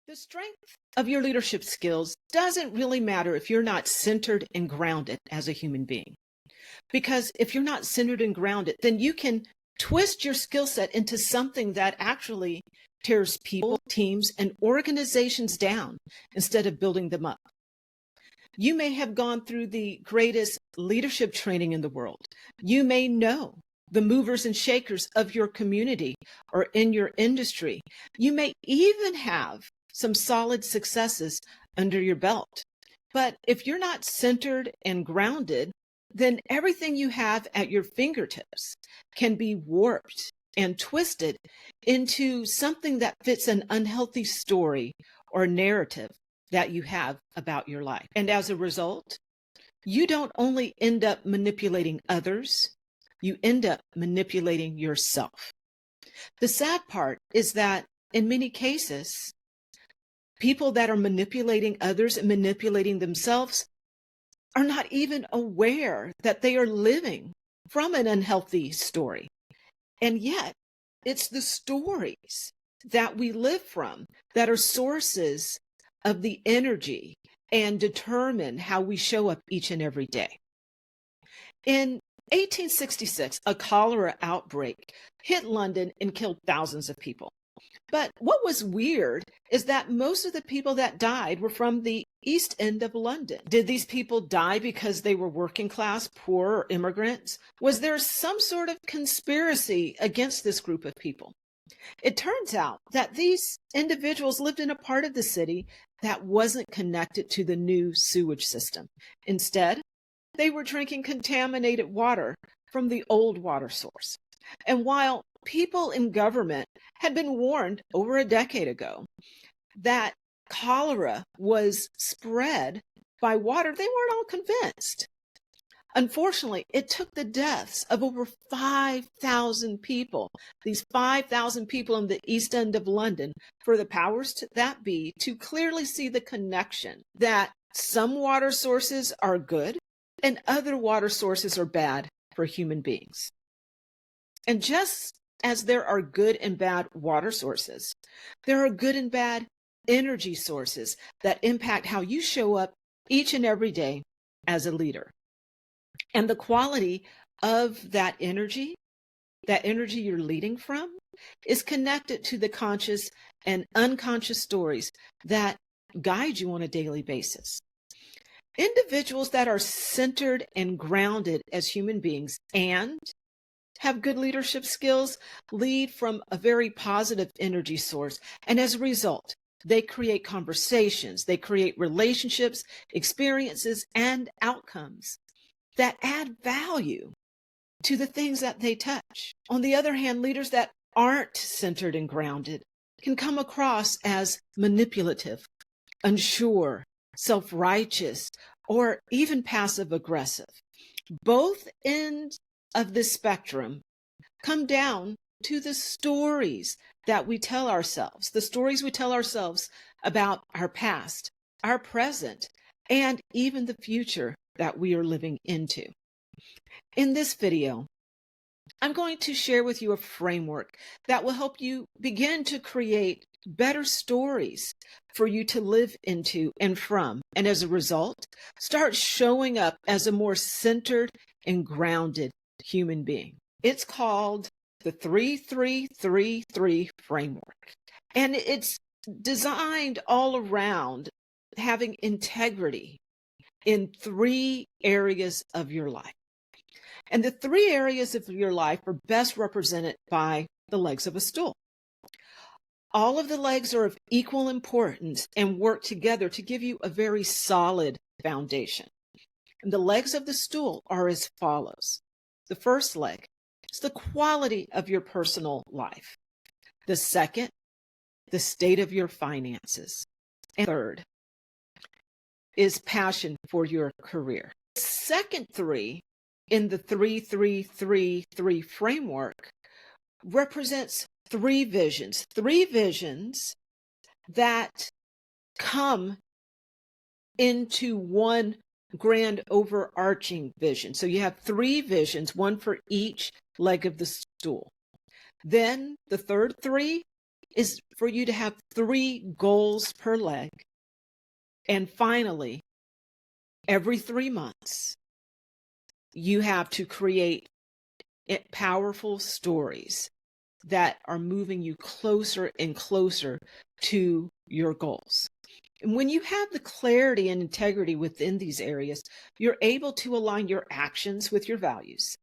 The strength of your leadership skills doesn't really matter if you're not centered and grounded as a human being. Because if you're not centered and grounded, then you can twist your skill set into something that actually tears people, teams, and organizations down instead of building them up. You may have gone through the greatest leadership training in the world. You may know the movers and shakers of your community or in your industry. You may even have some solid successes under your belt. But if you're not centered and grounded, then everything you have at your fingertips can be warped and twisted into something that fits an unhealthy story or narrative that you have about your life. And as a result, you don't only end up manipulating others, you end up manipulating yourself. The sad part is that in many cases, people that are manipulating others and manipulating themselves are not even aware that they are living from an unhealthy story. And yet, it's the stories that we live from that are sources of the energy and determine how we show up each and every day. In 1866, a cholera outbreak hit London and killed thousands of people. But what was weird is that most of the people that died were from the East End of London. Did these people die because they were working class, poor, or immigrants? Was there some sort of conspiracy against this group of people? It turns out that these individuals lived in a part of the city that wasn't connected to the new sewage system. Instead, they were drinking contaminated water from the old water source. And while people in government had been warned over a decade ago that cholera was spread by water, they weren't all convinced. Unfortunately, it took the deaths of over 5,000 people, these 5,000 people in the East End of London, for the powers that be to clearly see the connection that some water sources are good and other water sources are bad for human beings. And just as there are good and bad water sources, there are good and bad energy sources that impact how you show up each and every day as a leader. And the quality of that energy you're leading from, is connected to the conscious and unconscious stories that guide you on a daily basis. Individuals that are centered and grounded as human beings and have good leadership skills lead from a very positive energy source. And as a result, they create conversations, they create relationships, experiences, and outcomes that add value to the things that they touch. On the other hand, leaders that aren't centered and grounded can come across as manipulative, unsure, self-righteous, or even passive-aggressive. Both ends of this spectrum come down to the stories that we tell ourselves, the stories we tell ourselves about our past, our present, and even the future that we are living into. In this video, I'm going to share with you a framework that will help you begin to create better stories for you to live into and from, and as a result, start showing up as a more centered and grounded human being. It's called the 3-3-3-3 framework, and it's designed all around having integrity in 3 areas of your life. And the 3 areas of your life are best represented by the legs of a stool. All of the legs are of equal importance and work together to give you a very solid foundation. And the legs of the stool are as follows. The first leg is the quality of your personal life. The second, the state of your finances. And third is passion for your career. The second 3 in the 3-3-3-3 framework represents 3 visions that come into one grand overarching vision. So you have 3 visions, one for each leg of the stool. Then the third 3 is for you to have 3 goals per leg. And finally, every 3 months, you have to create powerful stories that are moving you closer and closer to your goals. And when you have the clarity and integrity within these areas, you're able to align your actions with your values.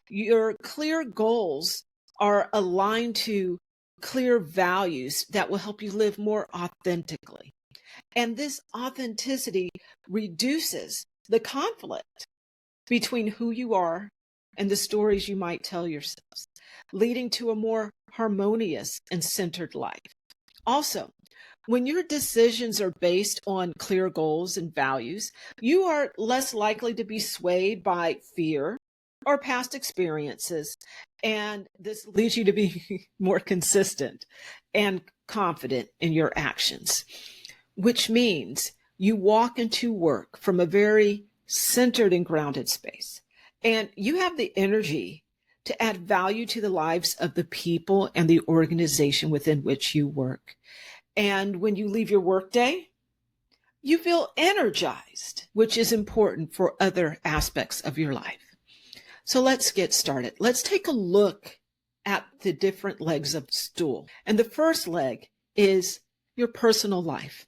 Your clear goals are aligned to clear values that will help you live more authentically. And this authenticity reduces the conflict between who you are and the stories you might tell yourselves, leading to a more harmonious and centered life. Also, when your decisions are based on clear goals and values, you are less likely to be swayed by fear or past experiences. And this leads you to be more consistent and confident in your actions, which means you walk into work from a very centered and grounded space. And you have the energy to add value to the lives of the people and the organization within which you work. And when you leave your workday, you feel energized, which is important for other aspects of your life. So let's get started. Let's take a look at the different legs of the stool. And the first leg is your personal life.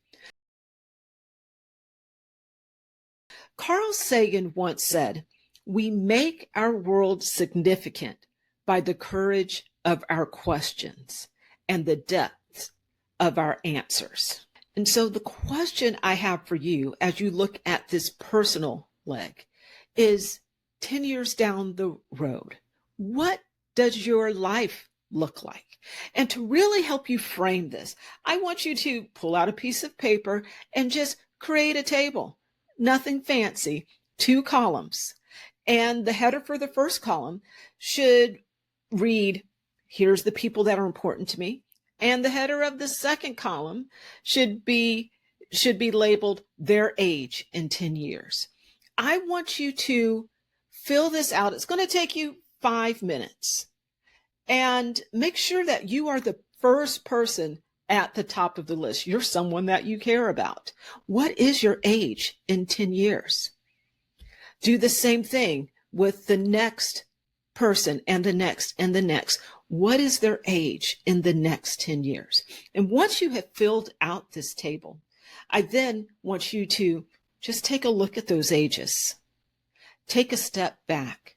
Carl Sagan once said, "We make our world significant by the courage of our questions and the depth of our answers." And so the question I have for you as you look at this personal leg is 10 years down the road, what does your life look like? And to really help you frame this, I want you to pull out a piece of paper and just create a table. Nothing fancy, 2 columns. And the header for the first column should read, "Here's the people that are important to me." And the header of the second column should be labeled "their age in 10 years. I want you to fill this out. It's going to take you 5 minutes. And make sure that you are the first person at the top of the list. You're someone that you care about. What is your age in 10 years? Do the same thing with the next person and the next and the next. What is their age in the next 10 years? And once you have filled out this table, I then want you to just take a look at those ages. Take a step back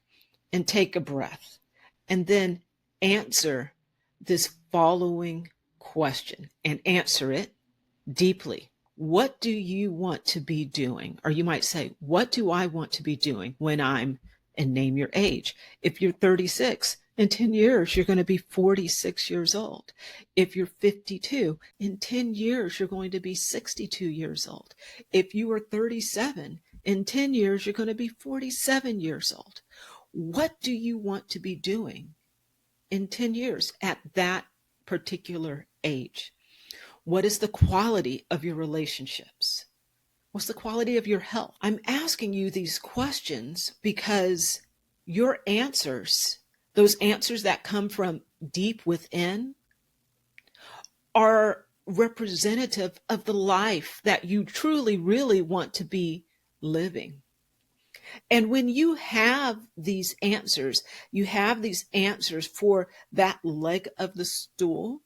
and take a breath, and then answer this following question and answer it deeply. What do you want to be doing? Or you might say, what do I want to be doing when I'm, and name your age. If you're 36, in 10 years, you're going to be 46 years old. If you're 52, in 10 years, you're going to be 62 years old. If you are 37, in 10 years, you're going to be 47 years old. What do you want to be doing in 10 years at that particular age? What is the quality of your relationships? What's the quality of your health? I'm asking you these questions because your answers, those answers that come from deep within, are representative of the life that you truly, really want to be living. And when you have these answers, you have these answers for that leg of the stool,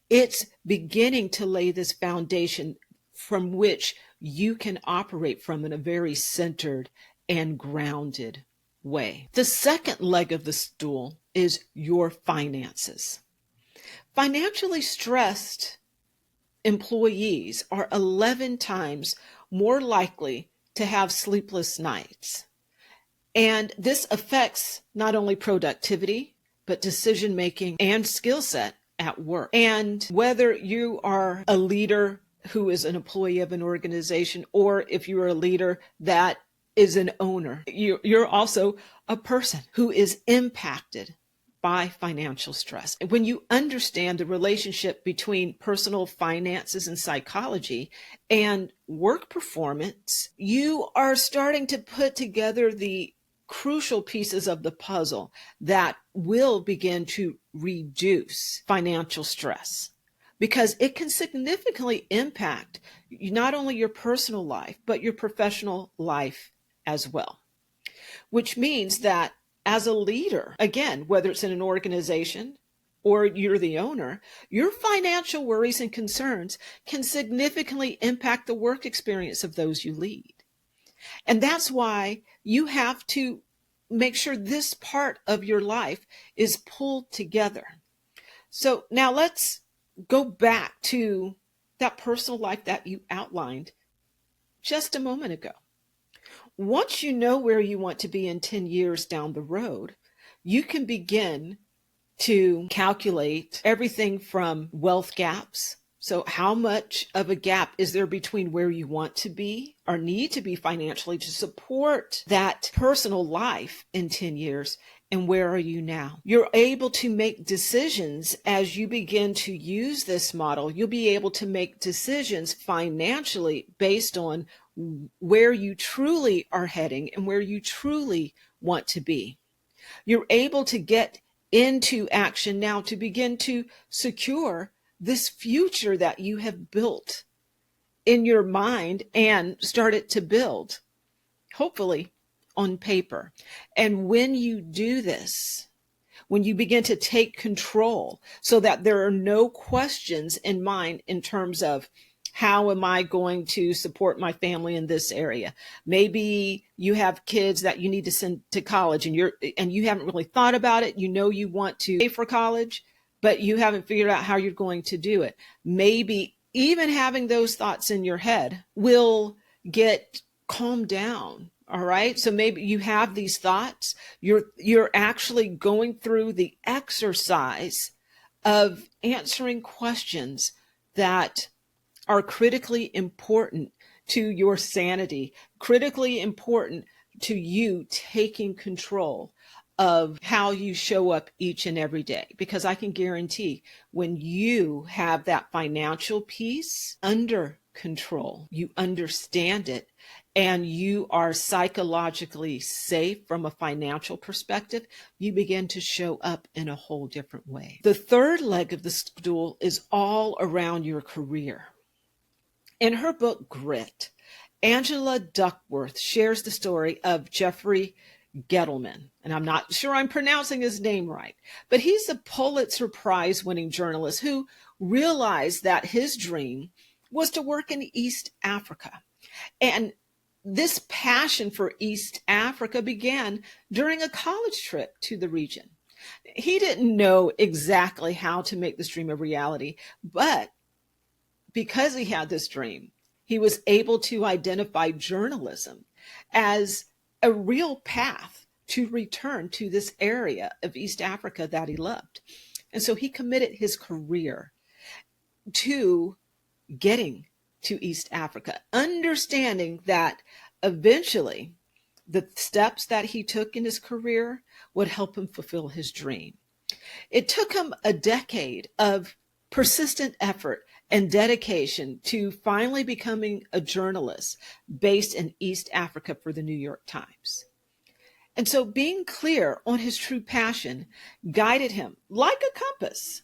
it's beginning to lay this foundation from which you can operate from in a very centered and grounded way. The second leg of the stool is your finances. Financially stressed employees are 11 times more likely to have sleepless nights. And this affects not only productivity, but decision-making and skill set at work. And whether you are a leader who is an employee of an organization, or if you are a leader that is an owner, you're also a person who is impacted by financial stress. When you understand the relationship between personal finances and psychology and work performance, you are starting to put together the crucial pieces of the puzzle that will begin to reduce financial stress, because it can significantly impact not only your personal life, but your professional life as well. Which means that as a leader, again, whether it's in an organization or you're the owner, your financial worries and concerns can significantly impact the work experience of those you lead. And that's why you have to make sure this part of your life is pulled together. So now let's go back to that personal life that you outlined just a moment ago. Once you know where you want to be in 10 years down the road, you can begin to calculate everything from wealth gaps. So how much of a gap is there between where you want to be or need to be financially to support that personal life in 10 years? And where are you now? You're able to make decisions as you begin to use this model. You'll be able to make decisions financially based on where you truly are heading and where you truly want to be. You're able to get into action now to begin to secure this future that you have built in your mind and started to build, hopefully on paper. And when you do this, when you begin to take control so that there are no questions in mind in terms of how am I going to support my family in this area? Maybe you have kids that you need to send to college and you haven't really thought about it. You know you want to pay for college, but you haven't figured out how you're going to do it. Maybe even having those thoughts in your head will get calmed down. All right. So maybe you have these thoughts. You're actually going through the exercise of answering questions that are critically important to your sanity, critically important to you taking control of how you show up each and every day. Because I can guarantee when you have that financial piece under control, you understand it, and you are psychologically safe from a financial perspective, you begin to show up in a whole different way. The third leg of the stool is all around your career. In her book, Grit, Angela Duckworth shares the story of Jeffrey Gettleman, and I'm not sure I'm pronouncing his name right, but he's a Pulitzer Prize winning journalist who realized that his dream was to work in East Africa. And this passion for East Africa began during a college trip to the region. He didn't know exactly how to make this dream a reality, but because he had this dream, he was able to identify journalism as a real path to return to this area of East Africa that he loved. And so he committed his career to getting to East Africa, understanding that eventually the steps that he took in his career would help him fulfill his dream. It took him a decade of persistent effort and dedication to finally becoming a journalist based in East Africa for the New York Times. And so being clear on his true passion guided him like a compass.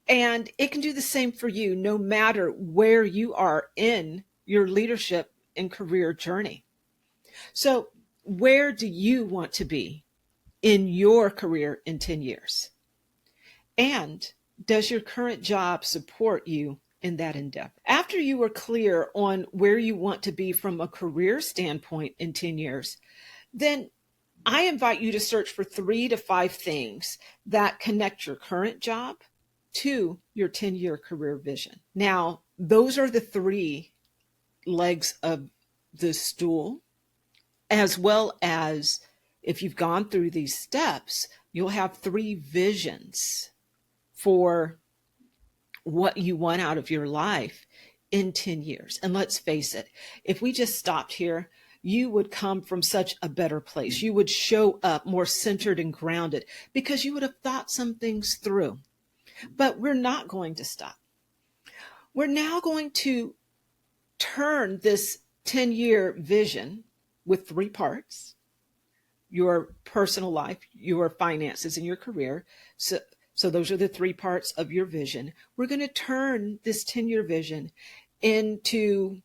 And it can do the same for you no matter where you are in your leadership and career journey. So where do you want to be in your career in 10 years? And does your current job support you in that endeavor? After you are clear on where you want to be from a career standpoint in 10 years, then I invite you to search for 3 to 5 things that connect your current job to your 10-year career vision. Now, those are the 3 legs of the stool, as well as if you've gone through these steps, you'll have 3 visions for what you want out of your life in 10 years. And let's face it, if we just stopped here, you would come from such a better place. You would show up more centered and grounded because you would have thought some things through. But we're not going to stop. We're now going to turn this 10-year vision with 3 parts your personal life, your finances, and your career. So those are the three parts of your vision. We're going to turn this 10-year vision into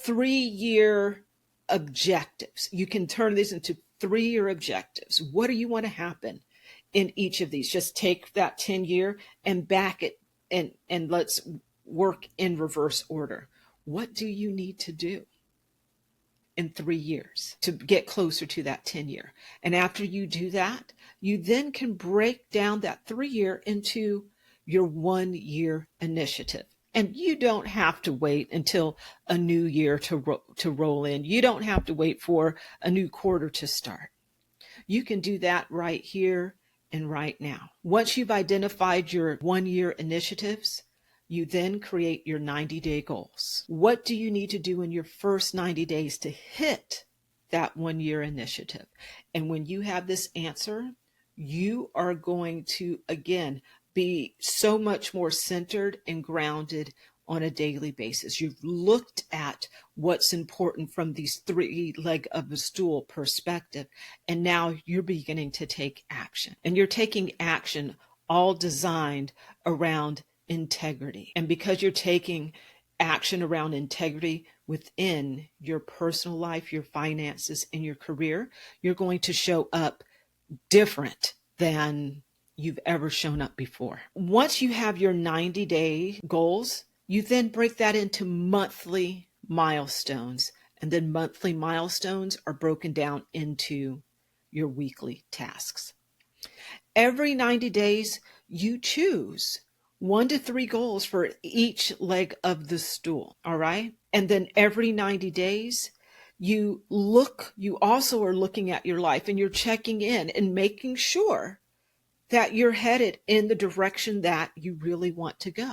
3-year objectives. You can turn these into 3-year objectives. What do you want to happen in each of these? Just take that 10-year and back it, and let's work in reverse order. What do you need to do in 3 years to get closer to that 10-year? And after you do that, you then can break down that 3-year into your 1-year initiative. And you don't have to wait until a new year to roll in. You don't have to wait for a new quarter to start. You can do that right here and right now. Once you've identified your 1-year initiatives, you then create your 90-day goals. What do you need to do in your first 90 days to hit that 1-year initiative? And when you have this answer, you are going to, again, be so much more centered and grounded on a daily basis. You've looked at what's important from these 3 leg of the stool perspective, and now you're beginning to take action. And you're taking action all designed around integrity. And because you're taking action around integrity within your personal life, your finances, and your career, you're going to show up different than you've ever shown up before. Once you have your 90-day goals, you then break that into monthly milestones. And then monthly milestones are broken down into your weekly tasks. Every 90 days, you choose 1 to 3 goals for each leg of the stool. All right. And then every 90 days, you also are looking at your life and you're checking in and making sure that you're headed in the direction that you really want to go.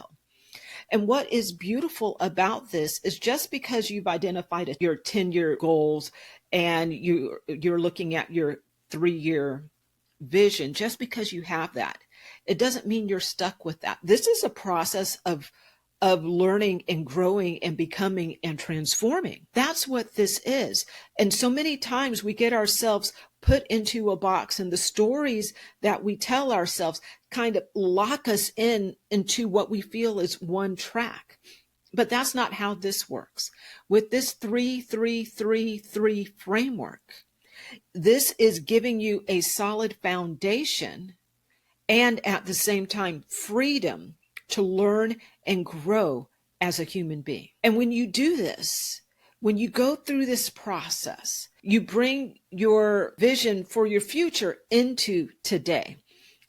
And what is beautiful about this is just because you've identified your 10-year goals and you're looking at your 3-year vision, just because you have that, it doesn't mean you're stuck with that. This is a process of learning and growing and becoming and transforming. That's what this is. And so many times we get ourselves put into a box, and the stories that we tell ourselves kind of lock us into what we feel is one track. But that's not how this works. With this 3-3-3-3 framework, this is giving you a solid foundation and at the same time freedom to learn and grow as a human being. And when you do this, when you go through this process, you bring your vision for your future into today.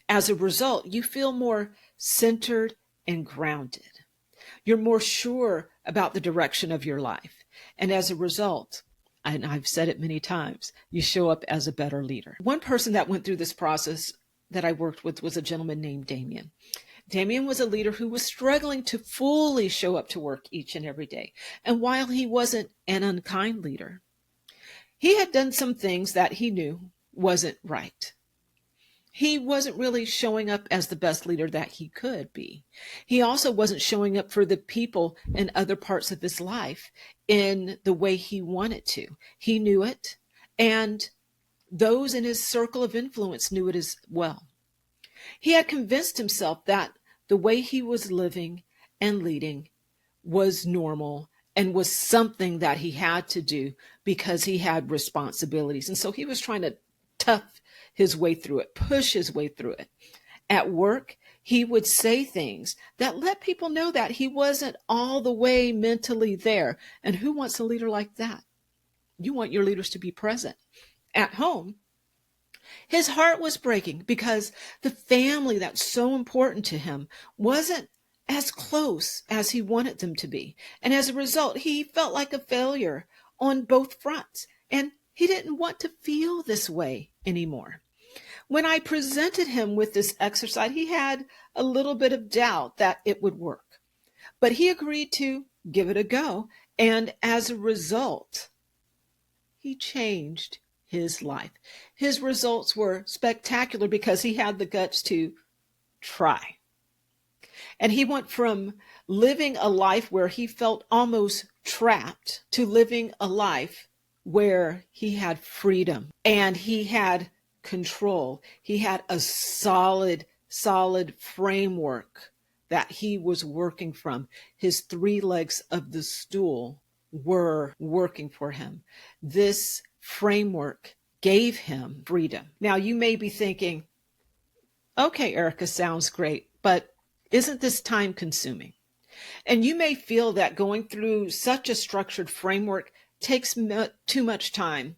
As a result, you feel more centered and grounded. You're more sure about the direction of your life. And as a result, and I've said it many times, you show up as a better leader. One person that went through this process that I worked with was a gentleman named Damien. Damien was a leader who was struggling to fully show up to work each and every day. And while he wasn't an unkind leader, he had done some things that he knew wasn't right. He wasn't really showing up as the best leader that he could be. He also wasn't showing up for the people in other parts of his life in the way he wanted to. He knew it, and those in his circle of influence knew it as well. He had convinced himself that the way he was living and leading was normal and was something that he had to do because he had responsibilities. And so he was trying to tough his way through it, push his way through it. At work, he would say things that let people know that he wasn't all the way mentally there. And who wants a leader like that? You want your leaders to be present. At home, his heart was breaking because the family that's so important to him wasn't as close as he wanted them to be. And as a result, he felt like a failure on both fronts. And he didn't want to feel this way anymore. When I presented him with this exercise, he had a little bit of doubt that it would work. But he agreed to give it a go. And as a result, he changed his life. His results were spectacular because he had the guts to try. And he went from living a life where he felt almost trapped to living a life where he had freedom and he had control. He had a solid framework that he was working from. His three legs of the stool were working for him. This framework gave him freedom. Now you may be thinking, okay, Erica, sounds great, but isn't this time consuming? And you may feel that going through such a structured framework takes too much time.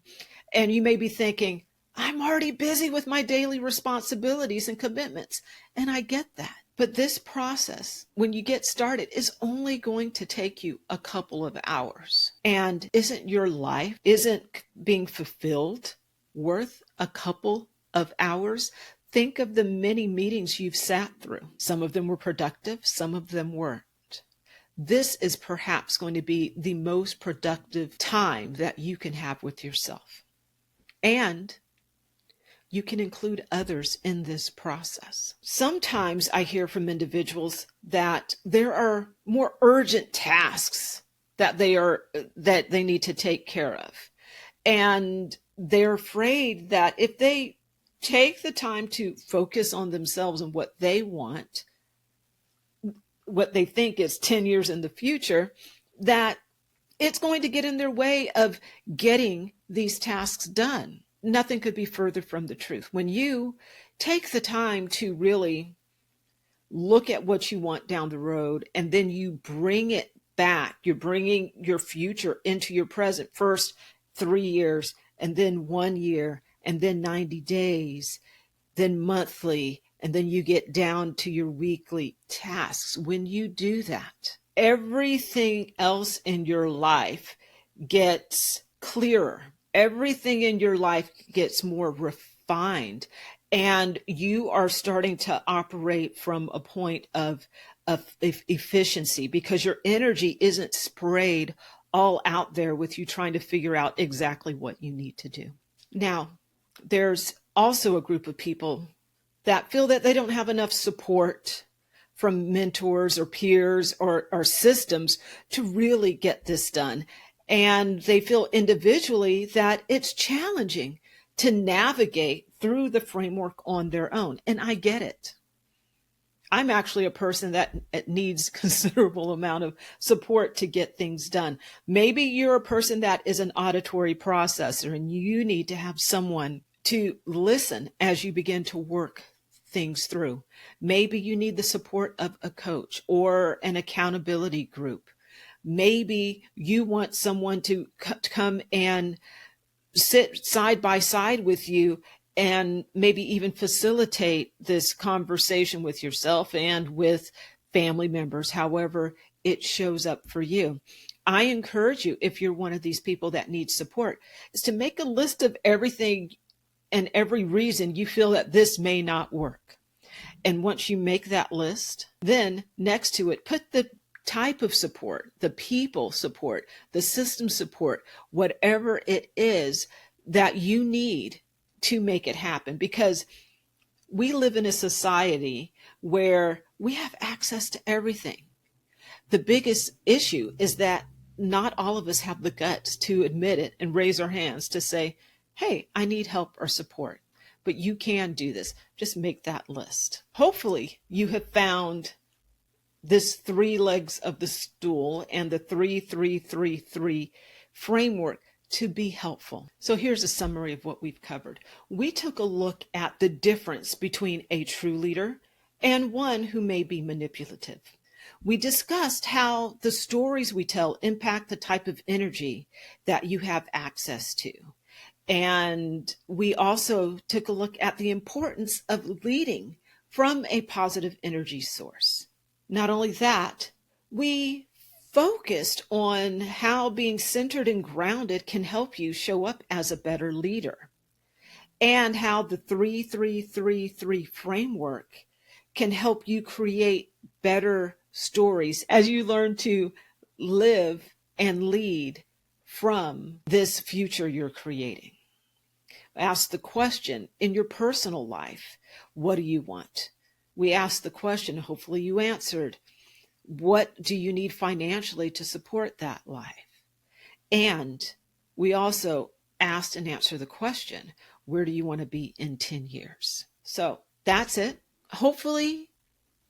And you may be thinking, I'm already busy with my daily responsibilities and commitments. And I get that. But this process, when you get started, is only going to take you a couple of hours. And isn't your life, isn't being fulfilled worth a couple of hours? Think of the many meetings you've sat through. Some of them were productive, some of them weren't. This is perhaps going to be the most productive time that you can have with yourself. And you can include others in this process. Sometimes I hear from individuals that there are more urgent tasks that they need to take care of. And they're afraid that if they take the time to focus on themselves and what they want, what they think is 10 years in the future, that it's going to get in their way of getting these tasks done. Nothing could be further from the truth. When you take the time to really look at what you want down the road, and then you bring it back, you're bringing your future into your present, first 3 years, and then 1 year, and then 90 days, then monthly, and then you get down to your weekly tasks. When you do that, everything else in your life gets clearer. Everything in your life gets more refined, and you are starting to operate from a point of efficiency, because your energy isn't sprayed all out there with you trying to figure out exactly what you need to do. Now, there's also a group of people that feel that they don't have enough support from mentors or peers or systems to really get this done. And they feel individually that it's challenging to navigate through the framework on their own. And I get it. I'm actually a person that needs considerable amount of support to get things done. Maybe you're a person that is an auditory processor and you need to have someone to listen as you begin to work things through. Maybe you need the support of a coach or an accountability group. Maybe you want someone to come and sit side by side with you and maybe even facilitate this conversation with yourself and with family members, however it shows up for you. I encourage you, if you're one of these people that needs support, is to make a list of everything and every reason you feel that this may not work. And once you make that list, then next to it, put the type of support, the people support, the system support, whatever it is that you need to make it happen. Because we live in a society where we have access to everything. The biggest issue is that not all of us have the guts to admit it and raise our hands to say, hey, I need help or support. But you can do this. Just make that list. Hopefully you have found this 3 legs of the stool and the 3-3-3-3 framework to be helpful. So here's a summary of what we've covered. We took a look at the difference between a true leader and one who may be manipulative. We discussed how the stories we tell impact the type of energy that you have access to. And we also took a look at the importance of leading from a positive energy source. Not only that, we focused on how being centered and grounded can help you show up as a better leader, and how the 3-3-3-3 framework can help you create better stories as you learn to live and lead from this future you're creating. Ask the question in your personal life, what do you want? We asked the question, hopefully you answered, what do you need financially to support that life? And we also asked and answered the question, where do you want to be in 10 years? So that's it. Hopefully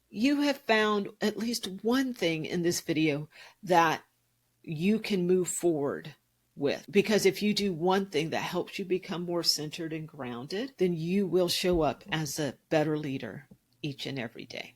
you have found at least one thing in this video that you can move forward with, because if you do one thing that helps you become more centered and grounded, then you will show up as a better leader each and every day.